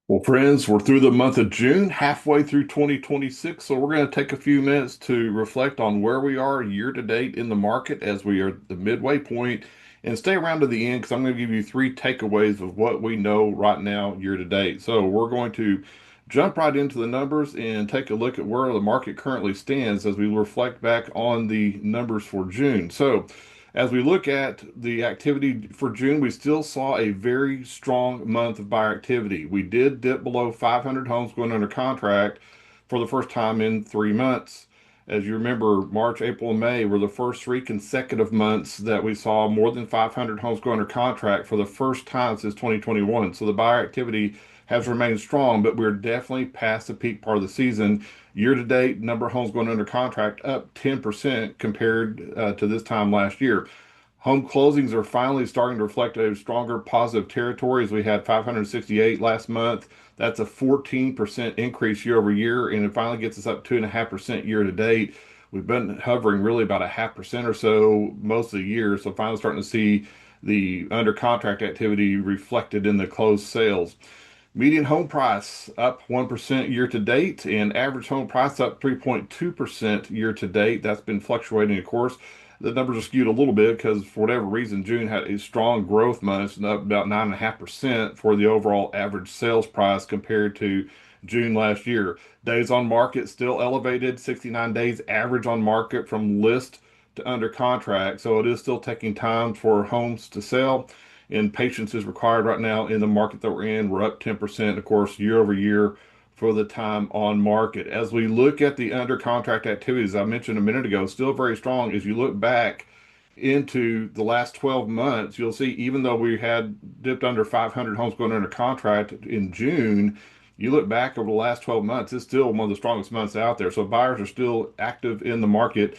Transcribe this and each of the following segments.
Well, friends, we're through the month of June, halfway through 2026. So we're going to take a few minutes to reflect on where we are year to date in the market as we are at the midway point and stay around to the end because I'm going to give you three takeaways of what we know right now year to date. So we're going to jump right into the numbers and take a look at where the market currently stands as we reflect back on the numbers for June. So as we look at the activity for June, we still saw a very strong month of buyer activity. We did dip below 500 homes going under contract for the first time in 3 months. As you remember, March, April, and May were the first three consecutive months that we saw more than 500 homes go under contract for the first time since 2021. So the buyer activity has remained strong, but we're definitely past the peak part of the season. Year to date, number of homes going under contract up 10% compared to this time last year. Home closings are finally starting to reflect a stronger positive territory as we had 568 last month. That's a 14% increase year over year, and it finally gets us up 2.5% year to date. We've been hovering really about a 0.5% or so most of the year, so finally starting to see the under contract activity reflected in the closed sales. Median home price up 1% year to date, and average home price up 3.2% year to date. That's been fluctuating, of course. The numbers are skewed a little bit because, for whatever reason, June had a strong growth month, up about 9.5% for the overall average sales price compared to June last year. Days on market still elevated, 69 days average on market from list to under contract. So it is still taking time for homes to sell, and patience is required right now in the market that we're in. We're up 10%, of course, year over year for the time on market. As we look at the under contract activities, I mentioned a minute ago, still very strong. As you look back into the last 12 months, you'll see even though we had dipped under 500 homes going under contract in June, you look back over the last 12 months, it's still one of the strongest months out there. So buyers are still active in the market.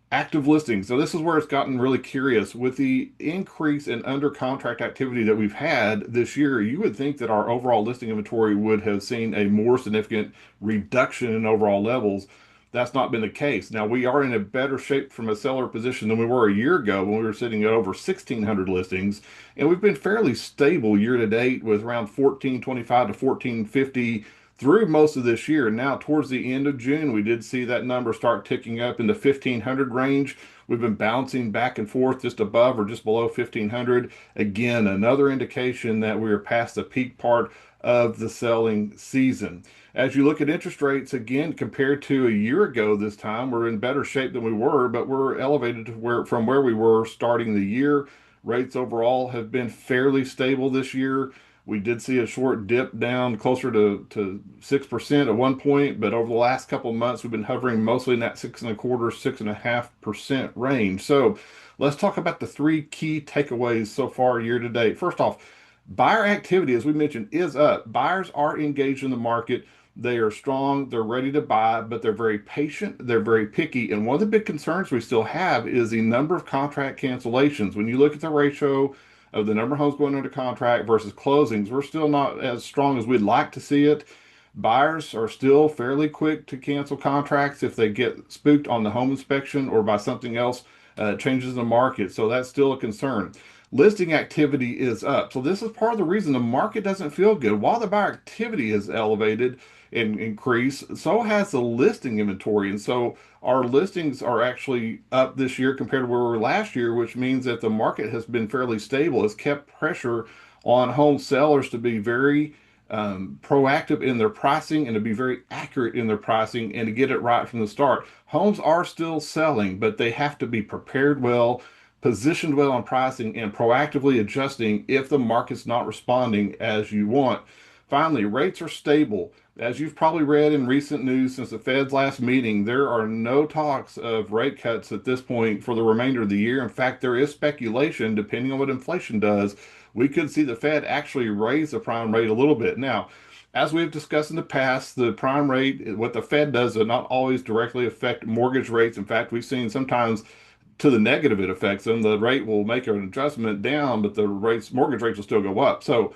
Active listings. So this is where it's gotten really curious. With the increase in under contract activity that we've had this year, you would think that our overall listing inventory would have seen a more significant reduction in overall levels. That's not been the case. Now we are in a better shape from a seller position than we were a year ago when we were sitting at over 1,600 listings, and we've been fairly stable year to date with around 1,425 to 1,450 through most of this year. Now, towards the end of June, we did see that number start ticking up in the 1,500 range. We've been bouncing back and forth just above or just below 1,500. Again, another indication that we are past the peak part of the selling season. As you look at interest rates, again, compared to a year ago this time, we're in better shape than we were, but we're elevated to from where we were starting the year. Rates overall have been fairly stable this year. We did see a short dip down closer to 6% at one point, but over the last couple of months, we've been hovering mostly in that 6.25, 6.5% range. So let's talk about the three key takeaways so far year to date. First off, buyer activity, as we mentioned, is up. Buyers are engaged in the market. They are strong, they're ready to buy, but they're very patient, they're very picky. And one of the big concerns we still have is the number of contract cancellations. When you look at the ratio of the number of homes going under contract versus closings, we're still not as strong as we'd like to see it. Buyers are still fairly quick to cancel contracts if they get spooked on the home inspection or by something else changes in the market. So that's still a concern. Listing activity is up. So this is part of the reason the market doesn't feel good. While the buyer activity is elevated and increased, so has the listing inventory. And so our listings are actually up this year compared to where we were last year, which means that the market has been fairly stable. It's kept pressure on home sellers to be very proactive in their pricing and to be very accurate in their pricing and to get it right from the start. Homes are still selling, but they have to be prepared well, positioned well on pricing, and proactively adjusting if the market's not responding as you want. Finally, rates are stable. As you've probably read in recent news since the Fed's last meeting, there are no talks of rate cuts at this point for the remainder of the year. In fact, there is speculation, depending on what inflation does, we could see the Fed actually raise the prime rate a little bit. Now, as we've discussed in the past, the prime rate, what the Fed does, does not always directly affect mortgage rates. In fact, we've seen sometimes to the negative it affects them. The rate will make an adjustment down, but the mortgage rates will still go up. So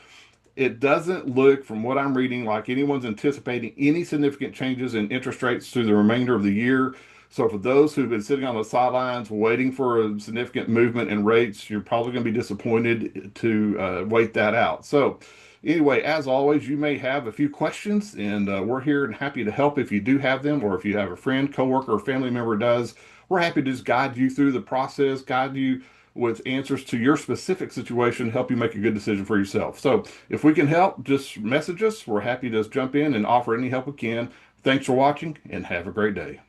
it doesn't look, from what I'm reading, like anyone's anticipating any significant changes in interest rates through the remainder of the year. So for those who've been sitting on the sidelines waiting for a significant movement in rates, you're probably going to be disappointed to wait that out. So Anyway, as always, you may have a few questions, and we're here and happy to help if you do have them, or if you have a friend, coworker, or family member does. We're happy to just guide you through the process, guide you with answers to your specific situation, help you make a good decision for yourself. So if we can help, just message us. We're happy to just jump in and offer any help we can. Thanks for watching, and have a great day.